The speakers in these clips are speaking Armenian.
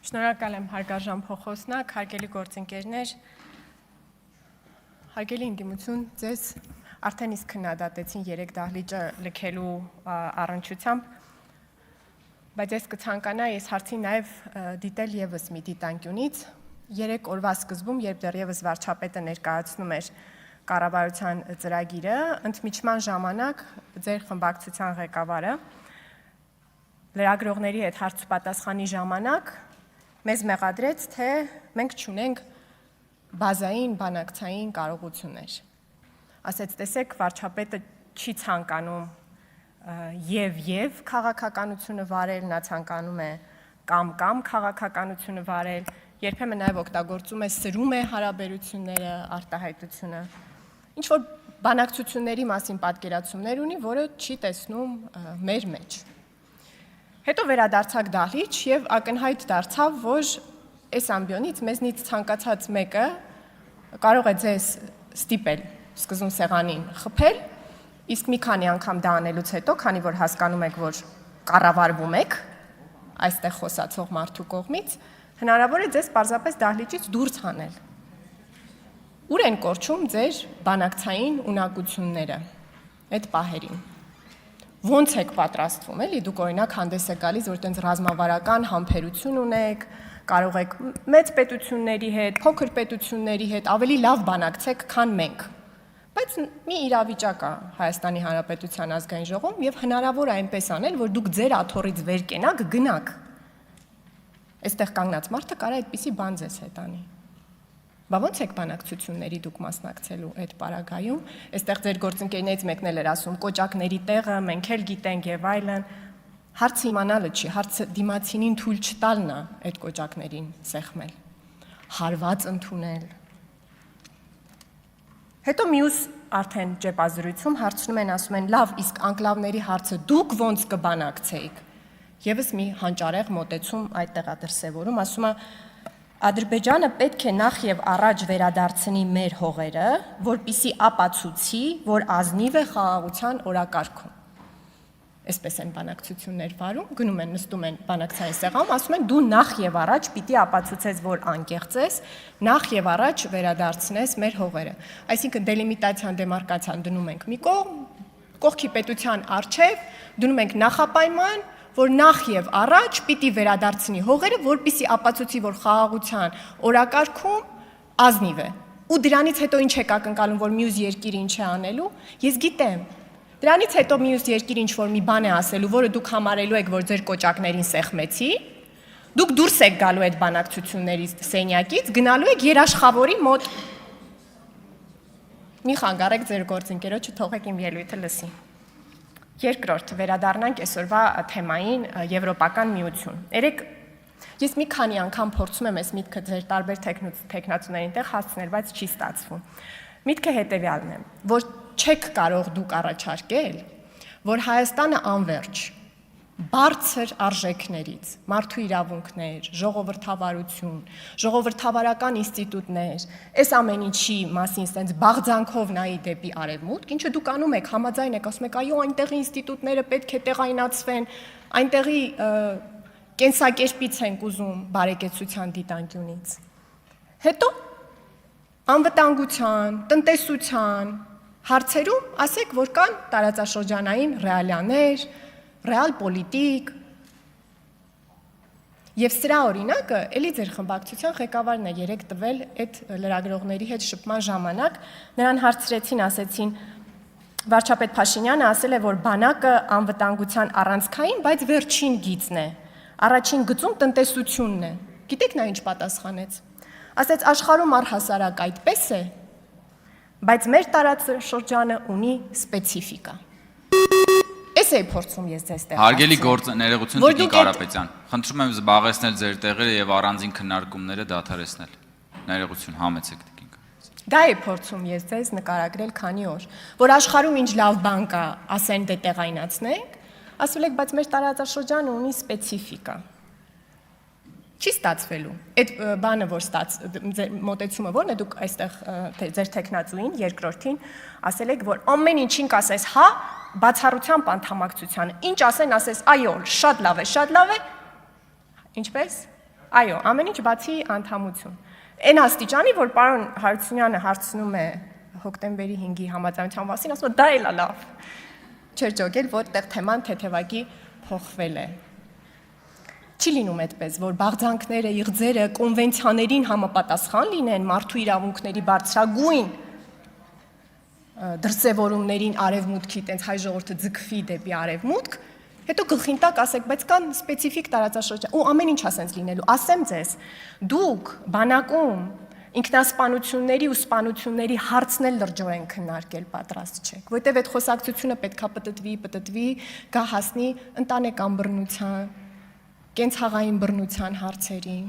Շնորհակալ եմ հարգարժան փոխոսնակ, հարգելի գործընկերներ, հարգելի ընդդիմություն, ձեզ արդեն իսկ քննադատեցին 3 դահլիճը լքելու առնչությամբ, բայց ես կցանկանայի այս հարցին նաև դիտել ևս մի դիտանկյունից 3 օրվա սկզբում, երբ դեռևս վարչապետը ներկայացնում էր կառավարության ծրագիրը, ընդմիջման ժամանակ ձեր խմբակցության ղեկավարը լրագրողների հետ հարց ու պատասխանի ժամանակ մեզ մեղադրեց, թե մենք չունենք բազային բանակցային կարողություններ։ Ասեց, տեսեք, վարչապետը չի ցանկանում եւ քաղաքականությունը վարել, նա ցանկանում է կամ քաղաքականությունը վարել, երբեմն նաև օգտագործում է սրում է հարաբերությունները, արտահայտությունը, ինչ որ բանակցությունների մասին պատկերացումներ ունի, որը չի տեսնում մեր մեջ։ Հետո վերադարձակ դահլիճ եւ ակնհայտ դարձավ, որ այս ամբիոնից մեզնից ցանկացած մեկը կարող է ձեզ ստիպել սկզբում սեղանին խփել, իսկ մի քանի անգամ դա անելուց հետո, քանի որ հասկանում եք, որ կառավարվում եք այստեղ խոսացող մարդու կողմից, հնարավոր է ձեզ պարզապես դահլիճից դուրս հանել։ Ուր են կորչում ձեր բանակցային ունակությունները այդ պահերին։ Ոնց եք պատրաստվում, էլի դուք օրինակ հանդես եք գալիս, որ տենց ռազմավարական համբերություն ունեք, կարող եք մեծ պետությունների հետ, փոքր պետությունների հետ ավելի լավ բանակցեք, քան մենք։ Բայց մի իրավիճակ է Հայաստանի Հանրապետության ազգային ժողովում եւ հնարավոր է այնպես անել, որ դուք ձեր աթոռից վեր կենաք, գնաք։ Այստեղ կանգնած մարդը կարա այդպիսի բան ձեզ հետ անի։ Բա ոնց եք բանակցությունների դուք մասնակցելու այդ պարագայում, այստեղ ձեր գործընկերներից մեկն էլ էր ասում, կոճակների տեղը մենք էլ գիտենք եւ այլն, հարցը իմանալը չի, հարցը դիմացինին թույլ չտալն է այդ կոճակներին սեղմել, հարված ընդունել։ Հետո մյուս արդեն ճեպազրույցում հարցնում են, ասում են, լավ, իսկ անկլավների հարցը դուք ոնց կբանակցեիք։ Եվս մի հանճարեղ մոտեցում այդտեղ է դրսևորում, ասում է Ադրբեջանը պետք է նախ եւ առաջ վերադարձնի մեր հողերը, որպիսի ապացուցի, որ ազնիվ է խաղաղության օրակարգում։ Այսպես են բանակցություններ վարում, գնում են, նստում են բանակցային սեղանում, ասում են դու նախ եւ առաջ պիտի ապացուցես, որ անկեղծ ես, նախ եւ առաջ վերադարձնես մեր հողերը։ Այսինքն դելիմիտացիան, դեմարկացիան դնում ենք մի կողմ, կողքի պետության առջև դնում ենք նախապայման, որ նախ եւ առաջ պիտի վերադարձնի հողերը, որպիսի ապացուցի, որ խաղաղության օրակարգում ազնիվ է։ Ու դրանից հետո ինչ եք ակնկալում, որ մյուս երկիրը ինչ է անելու։ Ես գիտեմ։ Դրանից հետո մյուս երկիրը ինչ որ մի բան է ասելու, որը դուք համարելու եք, որ ձեր կոճակներին սեղմեցի, դուք դուրս եք գալու այդ բանակցություններից սենյակից, գնալու եք երաշխավորի մոտ։ Մի խանգարեք ձեր գործընկերոջը, թողեք իմ ելույթը լսի։ Երկրորդ, վերադառնանք այսօրվա թեմային Եվրոպական միություն։ Երեք ես մի քանի անգամ փորձում եմ այս միտքը ձեր տարբեր տեխնացուներին տեղ հասցնել, բայց չի ստացվում։ Միտքը հետևյալն է, որ չեք կարող դուք առաջարկել, որ Հայաստանը անվերջ բարձր արժեքներից, մարդու իրավունքներ, ժողովրդավարություն, ժողովրդավարական ինստիտուտներ, այս ամեն ինչի մասին սենց բաղձանքով նայի դեպի արևմուտք, ինչը դուք անում եք, համաձայն եք, ասում եք, այո, այնտեղի ինստիտուտները պետք է տեղայնացվեն, այնտեղի կենսակերպից ենք ուզում բարեկեցության դիտանկյունից։ Հետո անվտանգության, տնտեսության հարցերում ասեք, որ կան տարածաշրջանային ռեալիաներ, ռեալ պոլիտիկ, եւ սրա օրինակը էլի ձեր խմբակցության ղեկավարն է երեք տվել այդ լրագրողների հետ շփման ժամանակ, նրան հարցրեցին, ասեցին, վարչապետ Փաշինյանը ասել է, որ բանակը անվտանգության առանցքային, բայց վերջին գիծն է, առաջին գծում տնտեսությունն է, գիտեք նա ինչ պատասխանեց, ասեց աշխարհում առհասարակ այդպես է, բայց մեր տարածաշրջանը ունի սպეციფიკա։ Ես էի փորձում ես ձեզ տեղ։ Հարգելի գործ ներողություն Կարապետյան, խնդրում եմ զբաղեցնել ձեր տեղերը եւ առանձին քննարկումները դադարեցնել։ Ներողություն, համեցեք տիկին։ Դա էի փորձում ես ձեզ նկարագրել քանի օր, որ աշխարհում ինչ լավ բան կա, ասեն դե տեղայնացնենք, ասում եք, բայց մեր տարածաշրջանը ունի սպეციფიკա։ Չի ստացվելու։ Այդ բանը, որ մոտեցումը որն է, դուք այստեղ ձեր տեխնացուին, երկրորդին ասել եք, որ ամեն ինչին կասես հա, բացառությամբ անդամակցությանը, ինչ ասեն, ասես այո, շատ լավ է, ինչպես։ Այո, ամեն ինչ բացի անդամություն։ Այն աստիճանի, որ պարոն Հարությունյանը հարցնում է հոկտեմբերի 5-ի համաձայնության մասին, ասում է դա էլ է լավ։ Չէր ճոգել, որտեղ թեման թեթևակի փոխվել է։ Չի լինում այդպես, որ բաղձանքները, իղձերը կոնվենցիաներին համապատասխան լինեն, մարդու իրավունքների բարձրագույն դրսևորումներին արևմուտքի տենց հայ ժողովուրդը ձգվի դեպի արևմուտք, հետո գլխին տակ ասեք, բայց կան սպეციფիկ տարածաշրջան, ու ամեն ինչ ասենց լինելու։ Ասեմ ձեզ, դուք բանակում ինքնասպանությունների ու սպանությունների հարցն էլ լրջորեն քննարկել պատրաստ չեք, որտեղ այդ խոսակցությունը պետքա պտտվի, գա հասնի ընտանեկան բռնության, կենցաղային բռնության հարցերին,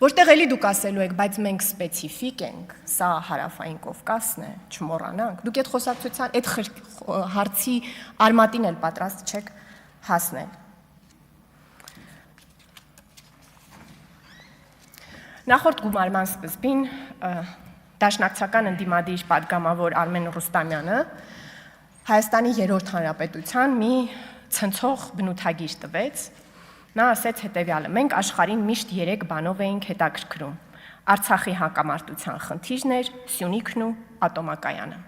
որտեղ էլի դուք ասելու եք, բայց մենք սպეციფիկ ենք, սա հարավային Կովկասն է, չմոռանանք, դուք այդ խոսակցության, այդ հարցի արմատին էլ պատրաստ չեք հասնել։ Նախորդ գումարման սկզբին դաշնակցական ընդդիմադիր պատգամավոր Արմեն Ռուստամյանը Հայաստանի երրորդ հանրապետության մի ցնցող բնութագիր տվեց։ Նա ասեց հետևյալը. մենք աշխարհին միշտ 3 բանով էինք հետաքրքրում. Արցախի հակամարտության խնդիրն էր, Սյունիքն ու ատոմակայանը։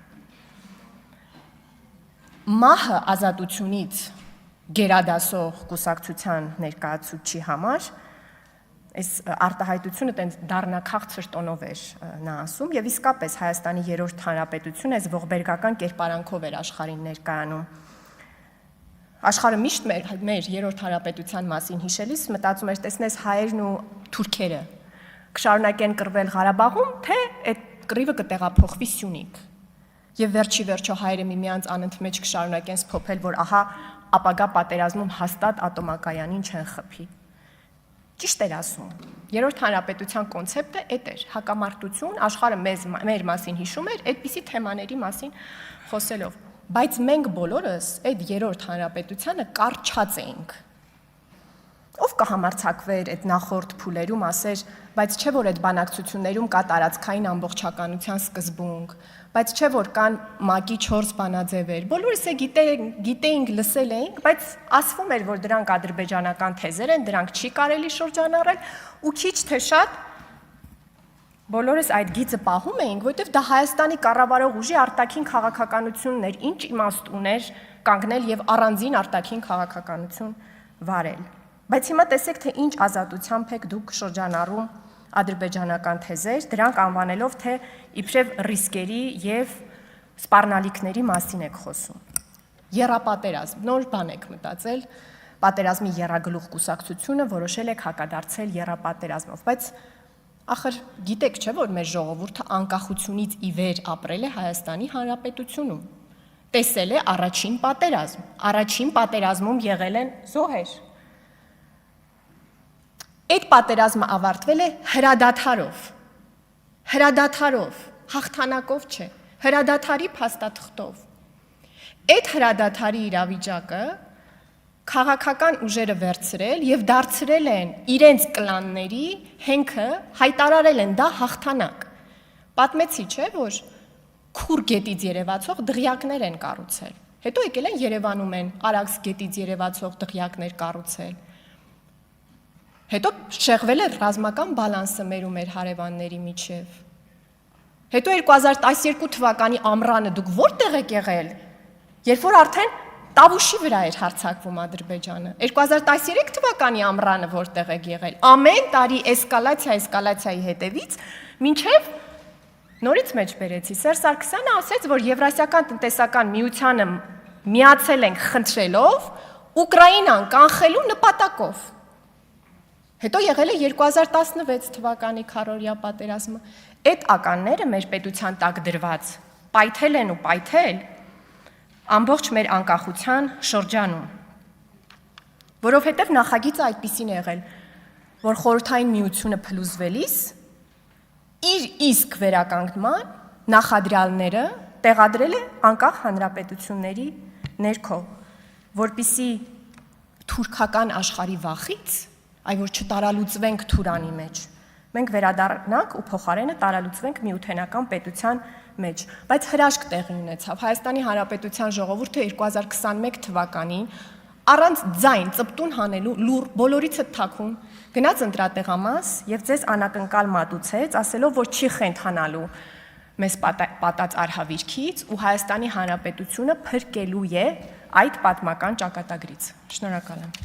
Մահը ազատությունից գերադասող կուսակցության ներկայացուցչի համար այս արտահայտությունը տենց դառնակաղցր տոնով էր նա ասում եւ իսկապես Հայաստանի երրորդ հանրապետությունը այս ողբերգական կերպարանքով էր աշխարհին ներկայանում։ Աշխարհը միշտ մեր երրորդ հանրապետության մասին հիշելիս մտածում էր, տեսնես հայերն ու թուրքերը կշարունակեն կռվել Ղարաբաղում, թե այդ կռիվը կտեղափոխվի Սյունիք։ Եվ վերջի վերջո հայերը միմյանց անընդմեջ կշարունակեն սփոփել, որ ահա ապագա պատերազմում հաստատ ատոմակայանին չեն խփի։ Ճիշտ էր ասում։ Երրորդ հանրապետության կոնցեպտը այդ էր, հակամարտություն, աշխարհը մեր մասին հիշում էր այդպիսի թեմաների մասին խոսելով, բայց մենք բոլորս այդ երրորդ հանրապետությանը կարճած էինք։ Ով կհամարձակվեր այդ նախորդ փուլերում ասեր, բայց չէ որ այդ բանակցություններում կա տարածքային ամբողջականության սկզբունք, բայց չէ որ կան ՄԱԿ-ի 4 բանաձևեր։ Բոլորս է գիտեինք, լսել էինք, բայց ասվում էր, որ դրանք ադրբեջանական թեզեր են, դրանք չի կարելի շրջանառել, ու քիչ թե շատ բոլորս այդ գիծը պահում էինք, որովհետև դա Հայաստանի կառավարող ուժի արտաքին քաղաքականությունն էր, ինչ իմաստ ուներ կանգնել եւ առանձին արտաքին քաղաքականություն վարել։ Բայց հիմա տեսեք, թե ինչ ազատությամբ եք դուք շրջանառում ադրբեջանական թեզեր, դրանք անվանելով, թե իբրև ռիսկերի եւ սպառնալիքների մասին եք խոսում։ Եռապատերազմ, նոր բան եք մտածել, պատերազմի եռագլուխ կուսակցությունը որոշել եք հակադարձել եռապատերազմով, բայց ախր գիտեք չէ, որ մեր ժողովուրդը անկախությունից ի վեր ապրել է Հայաստանի Հանրապետությունում։ Տեսել է առաջին պատերազմում եղել են զոհեր։ Այդ պատերազմը ավարտվել է հրադադարով, հաղթանակով չէ, հրադադարի փաստաթղթով։ Այդ հրադադարի իրավիճակը քաղաքական ուժերը վերցրել եւ դարձրել են իրենց կլանների հենքը, հայտարարել են դա հաղթանակ։ Պատմեցի, չէ, որ Քուր գետից երևացող դղյակներ են կառուցել։ Հետո եկել են Երևանում են Արաքս գետից երևացող դղյակներ կառուցել։ Հետո շեղվել է ռազմական բալանսը մեր ու մեր հարևանների միջև։ Հետո 2012 թվականի ամռանը դուք որտեղ եք եղել, երբ որ արդեն Տավուշի վրա էր հարձակվում Ադրբեջանը։ 2013 թվականի ամռանը որտեղ եք եղել։ Ամեն տարի էսկալացիայի հետևից մինչև նորից մեջ բերեցի։ Սերժ Սարգսյանը ասեց, որ Եվրասիական տնտեսական միությանը միացել ենք խնդրելով Ուկրաինան կանխելու նպատակով։ Հետո եղել է 2016 թվականի քառորյա պատերազմը։ Այդ ականները մեր պետության տակ դրված պայթել են ու պայթել ամբողջ մեր անկախության շրջանում, որովհետև նախագիծը այդպիսին է եղել, որ խորհրդային միությունը փլուզվելիս իր իսկ վերականգնման նախադրյալները տեղադրել է անկախ հանրապետությունների ներքո, որպիսի թուրքական աշխարհի վախից, այ որ չտարալուծվենք Թուրանի մեջ, մենք վերադառնանք ու փոխարենը տարալուծվենք միութենական պետության մեջ, բայց հրաշք տեղի ունեցավ։ Հայաստանի Հանրապետության ժողովուրդը 2021 թվականին առանց ձայն ծպտուն հանելու լուր բոլորիցը թաքուն գնաց ընտրատեղամաս եւ ձեզ անակնկալ մատուցեց, ասելով, որ չի խենթանալու մեզ պատած արհավիրքից ու Հայաստանի Հանրապետությունը փրկելու է այդ պատմական ճակատագրից։ Շնորհակալ եմ։